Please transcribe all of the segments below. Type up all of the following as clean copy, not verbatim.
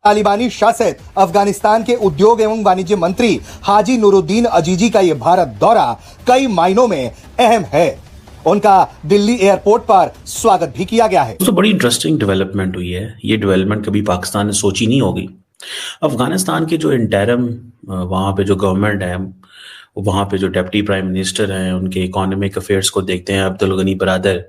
तालिबानी शासित अफगानिस्तान के उद्योग एवं वाणिज्य मंत्री हाजी नूरुद्दीन अजीजी का यह भारत दौरा कई मायनों में अहम है। उनका दिल्ली एयरपोर्ट पर स्वागत भी किया गया है। तो बड़ी इंटरेस्टिंग डेवलपमेंट हुई है। ये डेवलपमेंट कभी पाकिस्तान ने सोची नहीं होगी। अफगानिस्तान के जो इंटरिम वहाँ पे जो गवर्नमेंट है, वहाँ पे जो डिप्टी प्राइम मिनिस्टर हैं, उनके इकोनॉमिक अफेयर्स को देखते हैं अब्दुल गनी बरादर,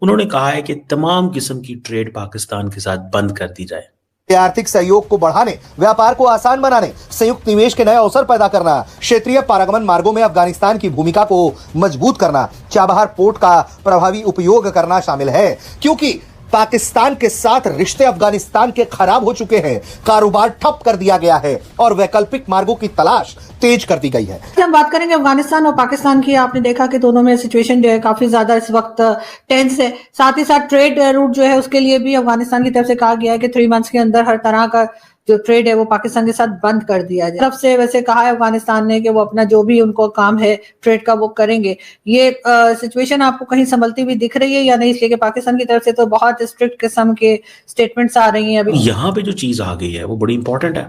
उन्होंने कहा है कि तमाम किस्म की ट्रेड पाकिस्तान के साथ बंद कर दी जाए। आर्थिक सहयोग को बढ़ाने, व्यापार को आसान बनाने, संयुक्त निवेश के नए अवसर पैदा करना, क्षेत्रीय पारगमन मार्गों में अफगानिस्तान की भूमिका को मजबूत करना, चाबहार पोर्ट का प्रभावी उपयोग करना शामिल है। क्योंकि पाकिस्तान के साथ रिश्ते अफगानिस्तान के खराब हो चुके हैं, कारोबार ठप कर दिया गया है और वैकल्पिक मार्गों की तलाश तेज कर दी गई है। हम बात करेंगे अफगानिस्तान और पाकिस्तान की। आपने देखा कि दोनों में सिचुएशन जो है काफी ज्यादा इस वक्त टेंस है। साथ ही साथ ट्रेड रूट जो है उसके लिए भी अफगानिस्तान की तरफ से कहा गया है कि 3 मंथ्स के अंदर हर तरह का जो ट्रेड है वो पाकिस्तान के साथ बंद कर दिया जाए। तरफ से वैसे कहा है अफगानिस्तान ने कि वो अपना जो भी उनको काम है ट्रेड का वो करेंगे। ये सिचुएशन आपको कहीं संभलती हुई दिख रही है या नहीं? इसलिए कि पाकिस्तान की तरफ से तो बहुत स्ट्रिक्ट किस्म के स्टेटमेंट्स आ रही हैं। अभी यहाँ पे जो चीज आ गई है वो बड़ी इंपॉर्टेंट है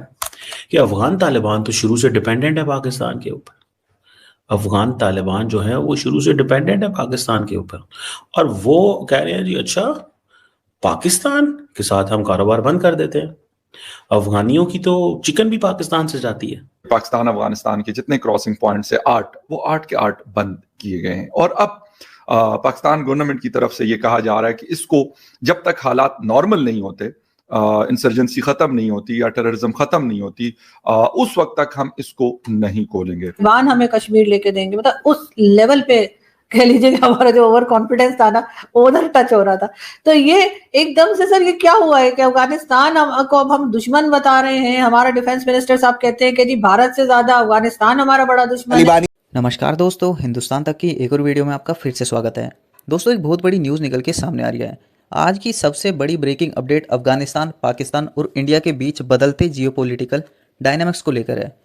कि अफगान तालिबान तो शुरू से डिपेंडेंट है पाकिस्तान के ऊपर। अफगान तालिबान जो है वो शुरू से डिपेंडेंट है पाकिस्तान के ऊपर, और वो कह रहे हैं जी अच्छा पाकिस्तान के साथ हम कारोबार बंद कर देते हैं। अफगानियों की तो चिकन भी पाकिस्तान से जाती है। पाकिस्तान अफगानिस्तान के जितने क्रॉसिंग पॉइंट्स है 8, वो 8 के 8 बंद किए गए हैं। और अब पाकिस्तान गवर्नमेंट की तरफ से ये कहा जा रहा है कि इसको जब तक हालात नॉर्मल नहीं होते, इंसर्जेंसी खत्म नहीं होती या टेररिज्म खत्म नहीं होती, उस वक्त तक हम इसको नहीं खोलेंगे। वान हमें कश्मीर लेके देंगे, मतलब उस लेवल पे कह लीजिए कि हमारा जो ओवर कॉन्फिडेंस था ना उधर टच हो रहा था। तो ये एकदम से सर ये क्या हुआ है कि अफगानिस्तान को अब हम दुश्मन बता रहे हैं। हमारा डिफेंस मिनिस्टर साहब कहते हैं कि जी भारत से ज्यादा अफगानिस्तान हमारा बड़ा दुश्मन है। नमस्कार दोस्तों, हिंदुस्तान तक की एक और वीडियो में आपका फिर से स्वागत है। दोस्तों, एक बहुत बड़ी न्यूज़ निकल के सामने आ रही है। आज की सबसे बड़ी ब्रेकिंग अपडेट अफगानिस्तान, पाकिस्तान और इंडिया के बीच बदलते जियोपॉलिटिकल डायनामिक्स को लेकर है।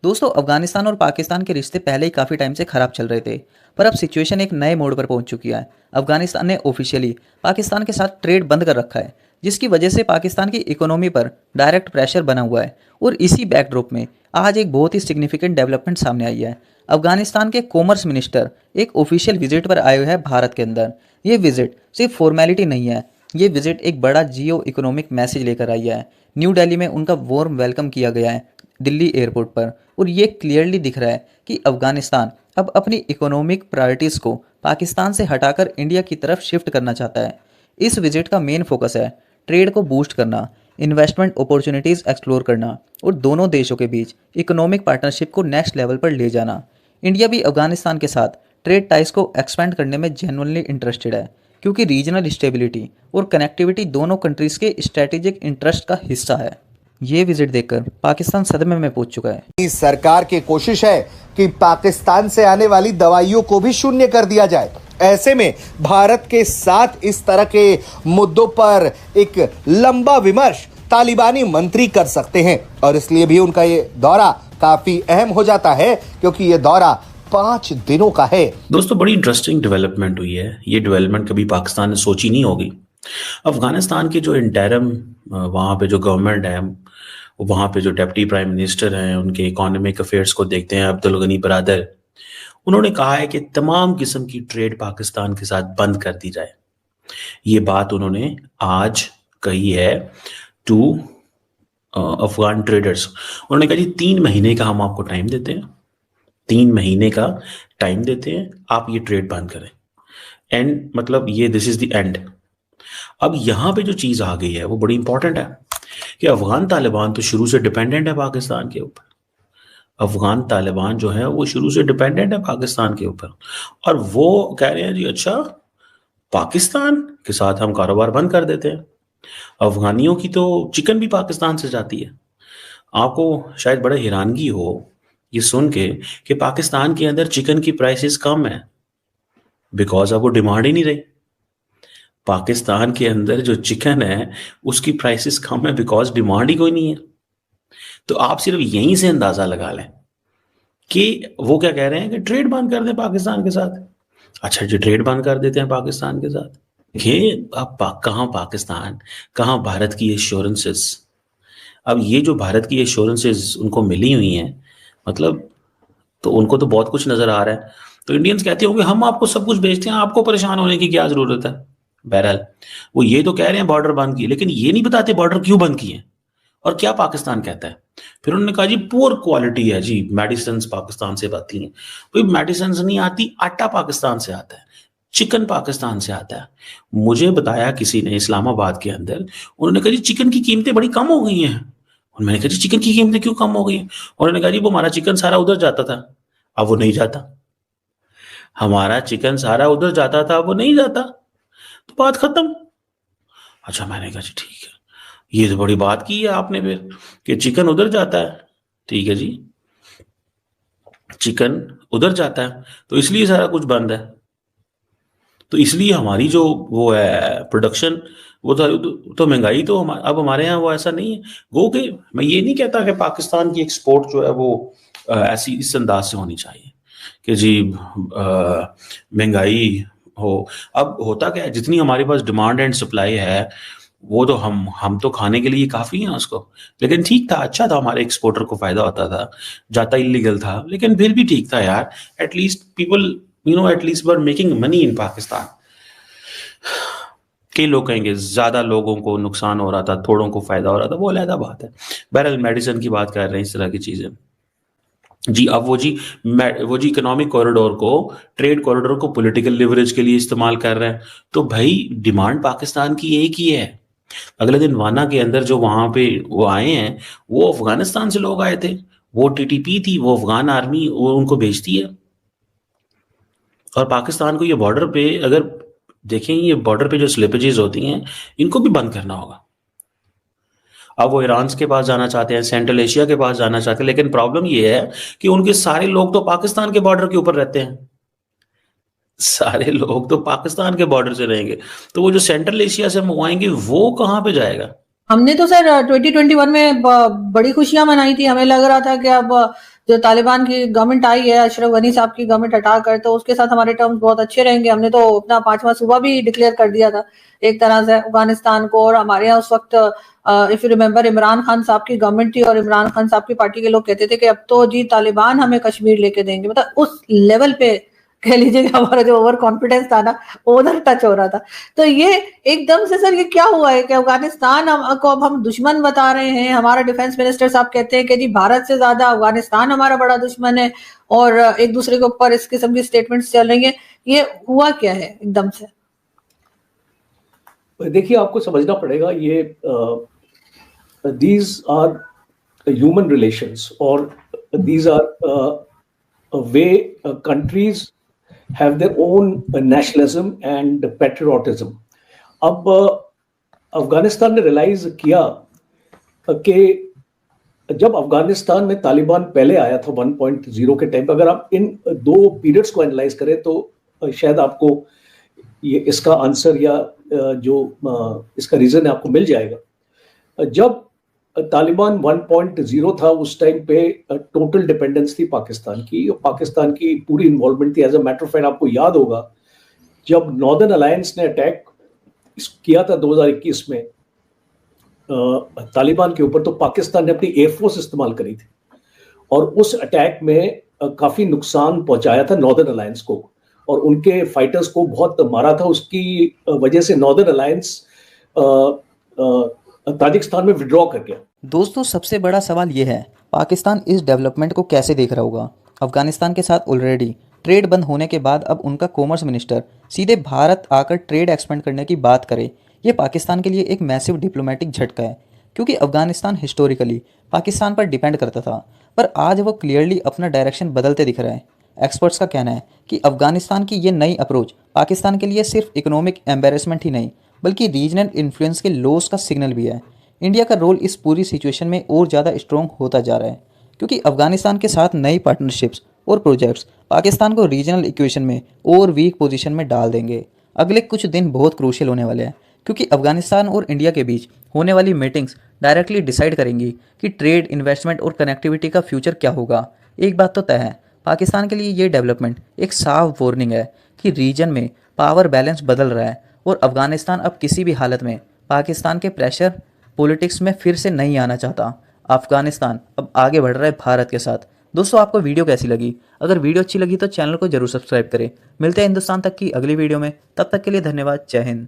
दोस्तों, अफगानिस्तान और पाकिस्तान के रिश्ते पहले ही काफ़ी टाइम से ख़राब चल रहे थे, पर अब सिचुएशन एक नए मोड़ पर पहुंच चुकी है। अफगानिस्तान ने ऑफिशियली पाकिस्तान के साथ ट्रेड बंद कर रखा है, जिसकी वजह से पाकिस्तान की इकोनॉमी पर डायरेक्ट प्रेशर बना हुआ है। और इसी बैकड्रॉप में आज एक बहुत ही सिग्निफिकेंट डेवलपमेंट सामने आई है। अफगानिस्तान के कॉमर्स मिनिस्टर एक ऑफिशियल विजिट पर आए हुए हैं भारत के अंदर। ये विजिट सिर्फ फॉर्मेलिटी नहीं है, ये विजिट एक बड़ा जियो इकोनॉमिक मैसेज लेकर आई है। न्यू दिल्ली में उनका वार्म वेलकम किया गया है दिल्ली एयरपोर्ट पर, और ये क्लियरली दिख रहा है कि अफगानिस्तान अब अपनी इकोनॉमिक प्रायोरिटीज़ को पाकिस्तान से हटाकर इंडिया की तरफ शिफ्ट करना चाहता है। इस विजिट का मेन फोकस है ट्रेड को बूस्ट करना, इन्वेस्टमेंट अपॉर्चुनिटीज़ एक्सप्लोर करना और दोनों देशों के बीच इकोनॉमिक पार्टनरशिप को नेक्स्ट लेवल पर ले जाना। इंडिया भी अफगानिस्तान के साथ ट्रेड टाइज को एक्सपेंड करने में जेन्युइनली इंटरेस्टेड है, क्योंकि रीजनल स्टेबिलिटी और कनेक्टिविटी दोनों कंट्रीज़ के स्ट्रेटेजिक इंटरेस्ट का हिस्सा है। ये विजिट देखकर पाकिस्तान सदमे में पहुंच चुका है। सरकार की कोशिश है कि पाकिस्तान से आने वाली दवाइयों को भी शून्य कर दिया जाए। ऐसे में भारत के साथ इस तरह के मुद्दों पर एक लंबा विमर्श तालिबानी मंत्री कर सकते हैं, और इसलिए भी उनका ये दौरा काफी अहम हो जाता है, क्योंकि ये दौरा 5 दिनों का है। दोस्तों, बड़ी इंटरेस्टिंग डेवलपमेंट हुई है। ये डेवलपमेंट कभी पाकिस्तान ने सोची नहीं होगी। अफगानिस्तान के जो इंटरिम वहाँ पे जो गवर्नमेंट है, वहाँ पे जो डिप्टी प्राइम मिनिस्टर हैं, उनके इकोनॉमिक अफेयर्स को देखते हैं अब्दुल गनी बरादर, उन्होंने कहा है कि तमाम किस्म की ट्रेड पाकिस्तान के साथ बंद कर दी जाए। ये बात उन्होंने आज कही है टू अफगान ट्रेडर्स। उन्होंने कहा जी 3 महीने का हम आपको टाइम देते हैं, 3 महीने का टाइम देते हैं, आप ये ट्रेड बंद करें। एंड मतलब ये दिस इज द एंड। अब यहाँ पे जो चीज़ आ गई है वो बड़ी इंपॉर्टेंट है कि अफगान तालिबान तो शुरू से डिपेंडेंट है पाकिस्तान के ऊपर। अफगान तालिबान जो है वो शुरू से डिपेंडेंट है पाकिस्तान के ऊपर, और वो कह रहे हैं जी अच्छा पाकिस्तान के साथ हम कारोबार बंद कर देते हैं। अफगानियों की तो चिकन भी पाकिस्तान से जाती है। आपको शायद बड़ा हैरानगी हो ये सुन के कि पाकिस्तान के अंदर चिकन की प्राइसेस कम है, बिकॉज अब वो डिमांड ही नहीं रही। पाकिस्तान के अंदर जो चिकन है उसकी प्राइसेस कम है बिकॉज डिमांड ही कोई नहीं है। तो आप सिर्फ यहीं से अंदाजा लगा लें कि वो क्या कह रहे हैं कि ट्रेड बंद कर दें पाकिस्तान के साथ। अच्छा जी, ट्रेड बंद कर देते हैं पाकिस्तान के साथ। देखिए अब कहाँ पाकिस्तान, कहाँ भारत की एश्योरेंसेस। अब ये जो भारत की एश्योरेंसेज उनको मिली हुई हैं, मतलब तो उनको तो बहुत कुछ नजर आ रहा है। तो इंडियंस कहते होंगे हम आपको सब कुछ भेजते हैं, आपको परेशान होने की क्या जरूरत है। बहरहाल वो ये तो कह रहे हैं बॉर्डर बंद किए, लेकिन ये नहीं बताते बॉर्डर क्यों बंद किए और क्या पाकिस्तान कहता है। फिर उन्होंने कहा जी पुअर क्वालिटी है जी, मेडिसिन पाकिस्तान से आती हैं। भाई मेडिसिन नहीं आती, आटा पाकिस्तान से आता है, चिकन पाकिस्तान से आता है। मुझे बताया किसी ने इस्लामाबाद के अंदर, उन्होंने कहा जी चिकन की कीमतें बड़ी कम हो गई हैं। और मैंने कहा जी चिकन की कीमतें क्यों कम हो गई हैं? उन्होंने कहा जी वो हमारा चिकन सारा उधर जाता था, अब वो नहीं जाता। हमारा चिकन सारा उधर जाता था, अब वो नहीं जाता, तो बात खत्म। अच्छा, मैंने कहा जी ठीक है, ये तो बड़ी बात की है आपने फिर कि चिकन उधर जाता है। ठीक है जी, चिकन उधर जाता है तो इसलिए सारा कुछ बंद है, तो इसलिए हमारी जो वो है प्रोडक्शन, वो तो महंगाई तो अब हमारे यहाँ वो ऐसा नहीं है। गो के मैं ये नहीं कहता कि पाकिस्तान की एक्सपोर्ट जो है वो ऐसी इस अंदाज से होनी चाहिए कि जी महंगाई हो। अब होता क्या है, जितनी हमारे पास डिमांड एंड सप्लाई है वो तो हम तो खाने के लिए काफ़ी हैं उसको। लेकिन ठीक था, अच्छा था, हमारे एक्सपोर्टर को फ़ायदा होता था, जाता इलीगल था लेकिन फिर भी ठीक था यार। At least people at least were making money in Pakistan. कई लोग कहेंगे ज़्यादा लोगों को नुकसान हो रहा था, थोड़ों को फ़ायदा हो रहा था, वो अलग बात है। बहरहाल मेडिसिन की बात कर रहे हैं, इस तरह की चीज़ें जी। अब वो जी इकोनॉमिक कॉरिडोर को, ट्रेड कॉरिडोर को पॉलिटिकल लिवरेज के लिए इस्तेमाल कर रहे हैं। तो भाई डिमांड पाकिस्तान की एक ही है। अगले दिन वाना के अंदर जो वहां पे वो आए हैं, वो अफगानिस्तान से लोग आए थे, वो टीटीपी थी, वो अफगान आर्मी वो उनको भेजती है। और पाकिस्तान को ये बॉर्डर पे अगर देखें, ये बॉर्डर पे जो स्लिपेजेस होती हैं इनको भी बंद करना होगा। अब वो ईरान के पास जाना चाहते हैं, सेंट्रल एशिया के पास जाना चाहते हैं, लेकिन प्रॉब्लम ये है कि उनके सारे लोग तो पाकिस्तान के बॉर्डर के ऊपर रहते हैं। सारे लोग तो पाकिस्तान के बॉर्डर से रहेंगे, तो वो जो सेंट्रल एशिया से मंगवाएंगे वो कहाँ पे जाएगा। हमने तो सर 2021 में बड़ी खुशियां मनाई थी। हमें लग रहा था कि अब जो तालिबान की गवर्नमेंट आई है, अशरफ गनी साहब की गवर्नमेंट हटा कर, तो उसके साथ हमारे टर्म्स बहुत अच्छे रहेंगे। हमने तो अपना 5वां सूबा भी डिक्लेयर कर दिया था एक तरह से अफगानिस्तान को। और हमारे यहाँ उस वक्त if you remember Imran Khan साहब की गवर्नमेंट थी और इमरान खान साहब की पार्टी के लोग कहते थे कि अब तो जी तालिबान हमें कश्मीर लेके देंगे। मतलब उस लेवल पे कह लीजिए कि हमारा जो ओवर कॉन्फिडेंस था ना, उधर टच हो रहा था। तो ये एकदम से सर ये क्या हुआ है कि अफगानिस्तान को अब हम दुश्मन बता रहे हैं। हमारा डिफेंस मिनिस्टर साहब कहते हैं कि जी भारत से ज्यादा अफगानिस्तान हमारा बड़ा दुश्मन है, और एक दूसरे के ऊपर इस किस्म की स्टेटमेंट्स चल रही है। ये हुआ क्या है एकदम से? देखिए, आपको समझना पड़ेगा, ये these are human relations, or these are a way countries have their own nationalism and patriotism. अब अफगानिस्तान ने रियलाइज किया कि जब अफगानिस्तान में तालिबान पहले आया था 1.0 के टाइम पर, अगर आप इन दो पीरियड्स को एनालाइज करें तो शायद आपको ये इसका आंसर या जो इसका रीजन है आपको मिल जाएगा। जब तालिबान 1.0 था उस टाइम पे टोटल डिपेंडेंस थी पाकिस्तान की, और पाकिस्तान की पूरी इन्वॉल्वमेंट थी। As a matter of fact आपको याद होगा जब नॉर्दर्न अलायंस ने अटैक किया था 2021 में तालिबान के ऊपर, तो पाकिस्तान ने अपनी एयरफोर्स इस्तेमाल करी थी और उस अटैक में काफी नुकसान पहुंचाया था नॉर्दर्न अलायंस को, और उनके फाइटर्स को बहुत मारा था। उसकी वजह से नॉर्दर्न अलायंस ताजिकिस्तान में विड्रॉ कर गया। दोस्तों, सबसे बड़ा सवाल ये है, पाकिस्तान इस डेवलपमेंट को कैसे देख रहा होगा। अफगानिस्तान के साथ ऑलरेडी ट्रेड बंद होने के बाद अब उनका कॉमर्स मिनिस्टर सीधे भारत आकर ट्रेड एक्सपेंड करने की बात करे, ये पाकिस्तान के लिए एक मैसिव डिप्लोमेटिक झटका है, क्योंकि अफगानिस्तान हिस्टोरिकली पाकिस्तान पर डिपेंड करता था, पर आज वो क्लियरली अपना डायरेक्शन बदलते दिख रहा है। एक्सपर्ट्स का कहना है कि अफगानिस्तान की ये नई अप्रोच पाकिस्तान के लिए सिर्फ इकोनॉमिक एम्बेरसमेंट ही नहीं बल्कि रीजनल इन्फ्लुएंस के लॉस का सिग्नल भी है। इंडिया का रोल इस पूरी सिचुएशन में और ज़्यादा स्ट्रॉन्ग होता जा रहा है, क्योंकि अफगानिस्तान के साथ नई पार्टनरशिप्स और प्रोजेक्ट्स पाकिस्तान को रीजनल इक्वेशन में और वीक पोजीशन में डाल देंगे। अगले कुछ दिन बहुत क्रूशियल होने वाले हैं, क्योंकि अफगानिस्तान और इंडिया के बीच होने वाली मीटिंग्स डायरेक्टली डिसाइड करेंगी कि ट्रेड, इन्वेस्टमेंट और कनेक्टिविटी का फ्यूचर क्या होगा। एक बात तो तय है, पाकिस्तान के लिए ये डेवलपमेंट एक साफ वार्निंग है कि रीजन में पावर बैलेंस बदल रहा है और अफगानिस्तान अब किसी भी हालत में पाकिस्तान के प्रेशर पॉलिटिक्स में फिर से नहीं आना चाहता। अफगानिस्तान अब आगे बढ़ रहा है भारत के साथ। दोस्तों, आपको वीडियो कैसी लगी? अगर वीडियो अच्छी लगी तो चैनल को जरूर सब्सक्राइब करें। मिलते हैं हिंदुस्तान तक की अगली वीडियो में, तब तक के लिए धन्यवाद। जय हिंद।